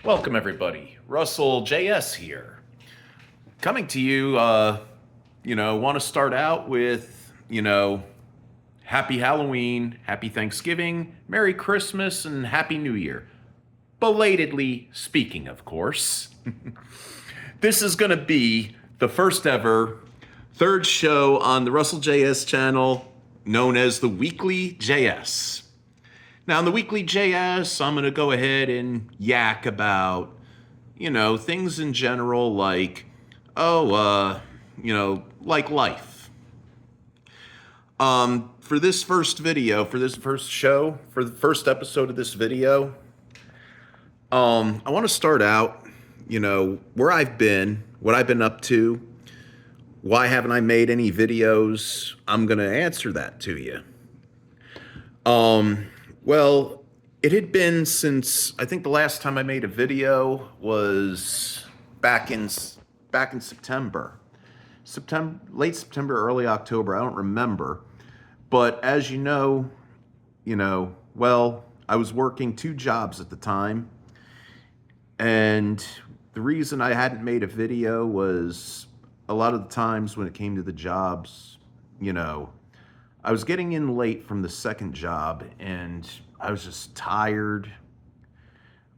Welcome, everybody. Russell JS here. Coming to you, want to start out with, Happy Halloween, Happy Thanksgiving, Merry Christmas, and Happy New Year. Belatedly speaking, of course. This is going to be the first ever third show on the Russell JS channel, known as the Weekly JS. Now, in the Weekly JS, I'm going to go ahead and yak about, things in general like, like life. For this first video, for this first show, for the first episode of this video, I want to start out, where I've been, what I've been up to, why haven't I made any videos? I'm going to answer that to you. Well, it had been since, I think the last time I made a video was back in September. Late September, early October, I don't remember. But as you know, I was working two jobs at the time. And the reason I hadn't made a video was a lot of the times when it came to the jobs, I was getting in late from the second job and I was just tired.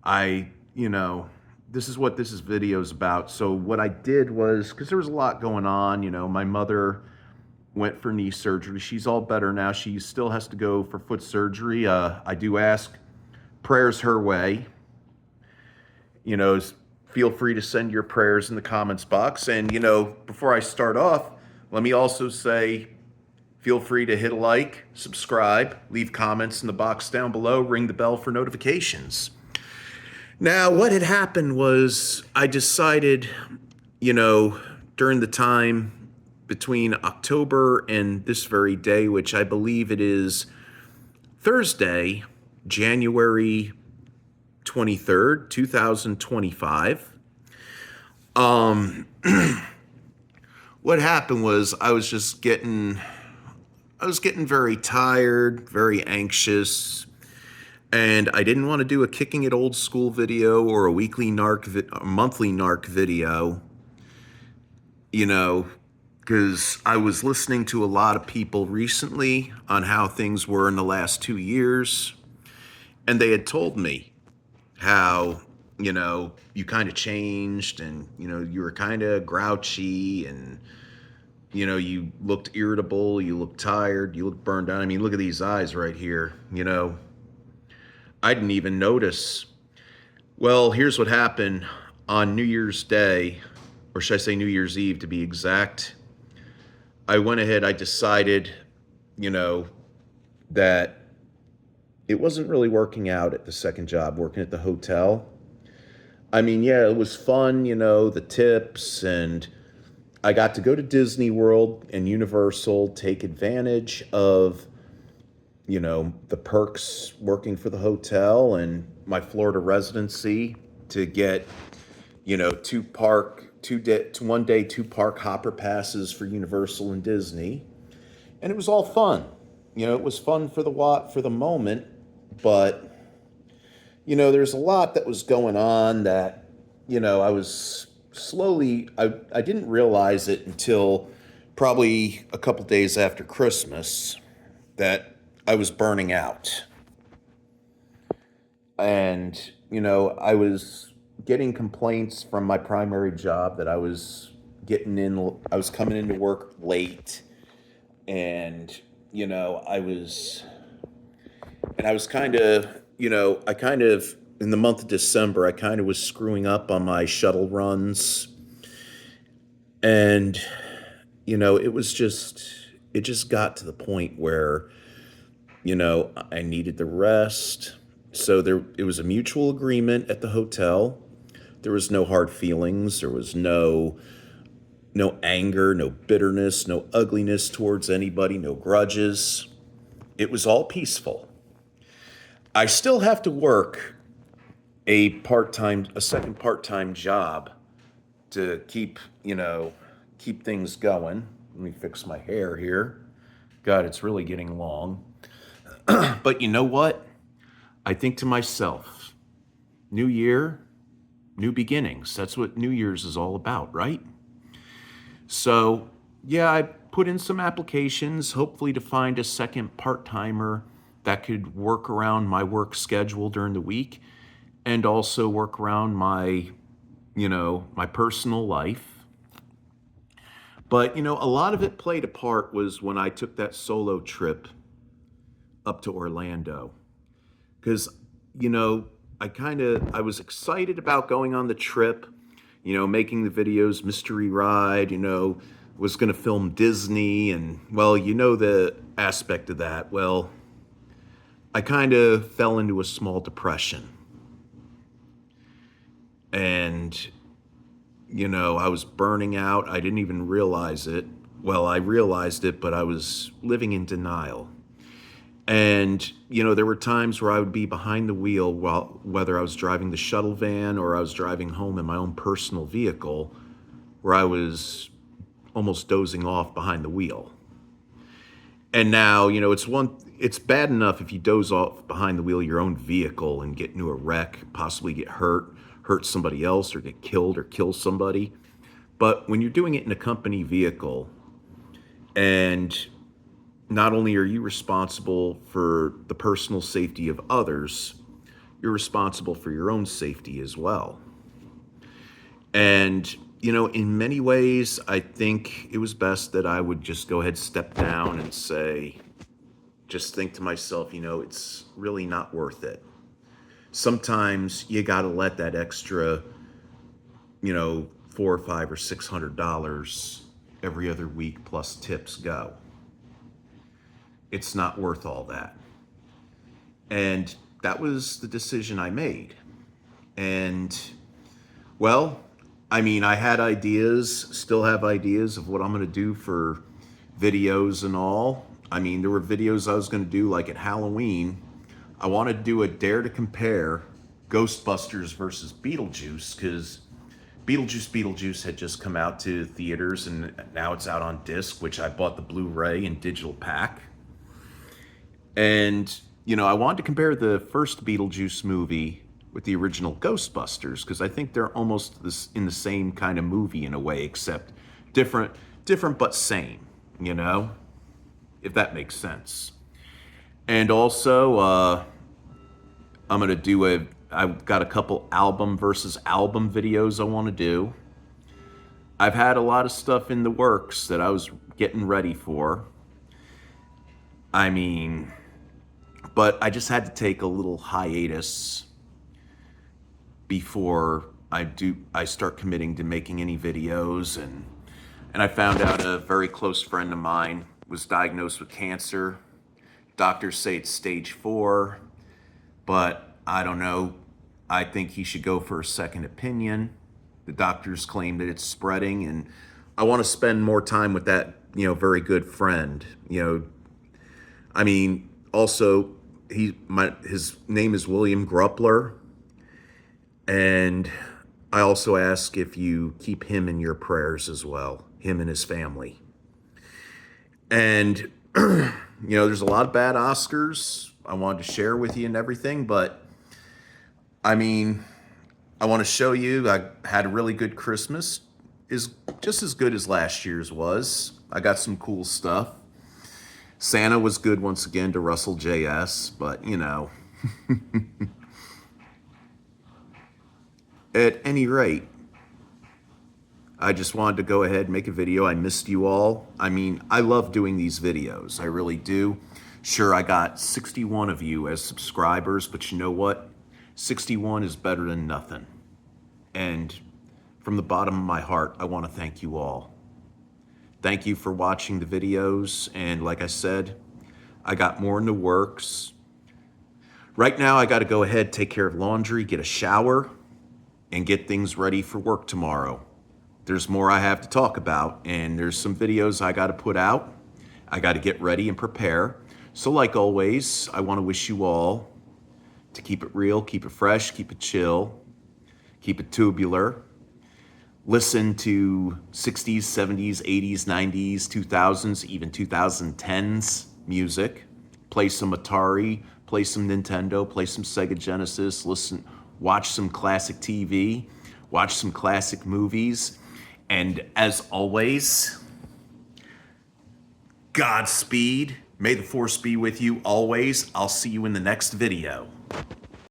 This is what this video is about. So what I did was, because there was a lot going on, my mother went for knee surgery. She's all better now. She still has to go for foot surgery. I do ask prayers her way. Feel free to send your prayers in the comments box. And, before I start off, let me also say, feel free to hit a like, subscribe, leave comments in the box down below, ring the bell for notifications. Now, what had happened was I decided, during the time between October and this very day, which I believe it is Thursday, January 23rd, 2025. What happened was I was getting very tired, very anxious, and I didn't want to do a Kicking It Old School video or a monthly NARC video, because I was listening to a lot of people recently on how things were in the last 2 years, and they had told me how, you kind of changed and, you were kind of grouchy and, you looked irritable, you looked tired, you looked burned out. I mean, look at these eyes right here, I didn't even notice. Well, here's what happened on New Year's Day, or should I say New Year's Eve to be exact. I went ahead, I decided, that it wasn't really working out at the second job, working at the hotel. I mean, yeah, it was fun, the tips, and I got to go to Disney World and Universal, take advantage of, the perks working for the hotel and my Florida residency to get, 2 1 day, 2 park hopper passes for Universal and Disney. And it was all fun. It was fun for the moment, but, there's a lot that was going on that, I was slowly, I didn't realize it until probably a couple days after Christmas that I was burning out. And, I was getting complaints from my primary job that I was coming into work late, and, I was kind of, in the month of December, I kind of was screwing up on my shuttle runs. And, it just got to the point where, I needed the rest. So it was a mutual agreement at the hotel. There was no hard feelings. There was no anger, no bitterness, no ugliness towards anybody, no grudges. It was all peaceful. I still have to work a second part-time job to keep things going. Let me fix my hair here. God, it's really getting long. But you know what? I think to myself, new year, new beginnings. That's what New Year's is all about, right? So, yeah, I put in some applications, hopefully to find a second part-timer that could work around my work schedule during the week and also work around my, my personal life. But, a lot of it played a part was when I took that solo trip up to Orlando. Because, you know, I was excited about going on the trip, making the videos, Mystery Ride, was going to film Disney. And, well, the aspect of that. Well, I kind of fell into a small depression. And, I was burning out. I didn't even realize it. Well, I realized it, but I was living in denial. And, there were times where I would be behind the wheel while whether I was driving the shuttle van or I was driving home in my own personal vehicle, where I was almost dozing off behind the wheel. And now, it's bad enough if you doze off behind the wheel of your own vehicle and get into a wreck, possibly get hurt somebody else, or get killed or kill somebody. But when you're doing it in a company vehicle, and not only are you responsible for the personal safety of others, you're responsible for your own safety as well. And, in many ways, I think it was best that I would just go ahead, step down and just think to myself, it's really not worth it. Sometimes you got to let that extra, $4 or $5 or $600 every other week plus tips go. It's not worth all that. And that was the decision I made. And, well, I had ideas, still have ideas of what I'm going to do for videos and all. There were videos I was going to do like at Halloween. I wanted to do a Dare to Compare Ghostbusters versus Beetlejuice, because Beetlejuice had just come out to theaters and now it's out on disc, which I bought the Blu-ray and digital pack. And, I wanted to compare the first Beetlejuice movie with the original Ghostbusters, because I think they're almost in the same kind of movie in a way, except different but same, if that makes sense. And also, I've got a couple album versus album videos I want to do. I've had a lot of stuff in the works that I was getting ready for. But I just had to take a little hiatus before I start committing to making any videos. And I found out a very close friend of mine was diagnosed with cancer. Doctors say it's stage 4, but I don't know. I think he should go for a second opinion. The doctors claim that it's spreading, and I want to spend more time with that, very good friend. Also, his name is William Gruppler, and I also ask if you keep him in your prayers as well, him and his family. And, there's a lot of bad Oscars I wanted to share with you and everything, but I want to show you I had a really good Christmas, is just as good as last year's was. I got some cool stuff. Santa was good once again to Russell JS, but at any rate, I just wanted to go ahead and make a video. I missed you all. I love doing these videos. I really do. Sure, I got 61 of you as subscribers, but you know what? 61 is better than nothing. And from the bottom of my heart, I want to thank you all. Thank you for watching the videos. And like I said, I got more in the works. Right now, I got to go ahead, take care of laundry, get a shower, and get things ready for work tomorrow. There's more I have to talk about, and there's some videos I got to put out. I got to get ready and prepare. So like always, I want to wish you all to keep it real, keep it fresh, keep it chill, keep it tubular. Listen to 60s, 70s, 80s, 90s, 2000s, even 2010s music. Play some Atari, play some Nintendo, play some Sega Genesis, watch some classic TV. watch some classic movies, and as always, Godspeed. May the force be with you always. I'll see you in the next video.